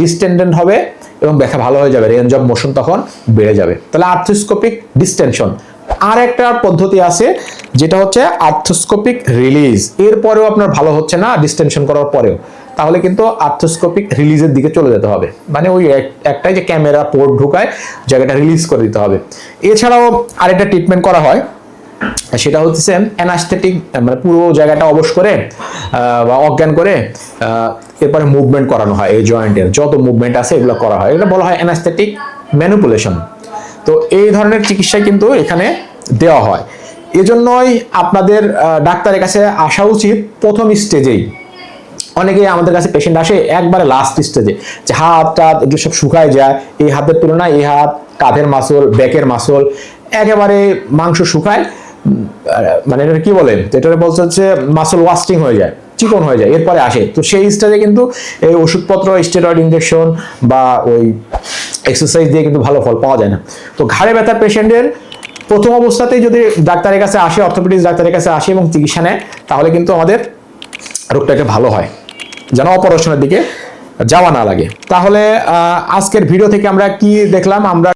ডিস্টেন্ডেন্ট হবে এবং ব্যথা ভালো হয়ে যাবে, রেঞ্জ অফ মোশন তখন বেড়ে যাবে। তাহলে আর্থ্রোস্কোপিক ডিস্টেনশন। আর একটা পদ্ধতি আছে যেটা হচ্ছে আর্থ্রোস্কোপিক রিলিজ। এরপরেও আপনার ভালো হচ্ছে না ডিস্টেনশন করার পরেও, তাহলে কিন্তু আর্থ্রোস্কোপিক রিলিজের দিকে চলে যেতে হবে, মানে ওই একটাই যে ক্যামেরা পোর্ট ঢুকায় জায়গাটা রিলিজ করে দিতে হবে। এছাড়াও আরেকটা ট্রিটমেন্ট করা হয়, সেটা হচ্ছে অ্যানাস্থেটিক, মানে পুরো জায়গাটা অবশ করে বা অজ্ঞান করে এরপরে মুভমেন্ট করানো হয়। এই জয়েন্টের যত মুভমেন্ট আছে এগুলো করা হয়, এটা বলা হয় অ্যানাস্থেটিক ম্যানিপুলেশন। তো এই ধরনের চিকিৎসা কিন্তু এখানে দেওয়া হয়। এজন্যই আপনাদের ডাক্তারের কাছে আসা উচিত প্রথম স্টেজেই। অনেকে আমাদের কাছে পেশেন্ট আসে একবারে লাস্ট স্টেজে, যে হাতটা এগুলো সব শুকায় যায়, এই হাতের তুলনায় এই হাত, কাঁধের মাসল, ব্যাকের মাসল একেবারে মাংস শুকায়, মানে এটা কি বলে, এটা বলছে হচ্ছে মাসল ওয়াস্টিং হয়ে যায়, চিকন হয়ে যায়, এরপরে আসে। তো সেই স্টেজে কিন্তু এই ওষুধপত্র, স্টেরয়েড ইনজেকশন বা ওই এক্সারসাইজ দিয়ে কিন্তু ভালো ফল পাওয়া যায় না। তো ঘাড়ে ব্যথার পেশেন্টের প্রথম অবস্থাতেই যদি ডাক্তারের কাছে আসে, অর্থোপেডিক্স ডাক্তারের কাছে আসে এবং চিকিৎসা নেয়, তাহলে কিন্তু আমাদের রোগটাকে ভালো হয়, যেন অপারেশনের দিকে যাওয়া না লাগে। তাহলে আজকের ভিডিও থেকে আমরা কি দেখলাম? আমরা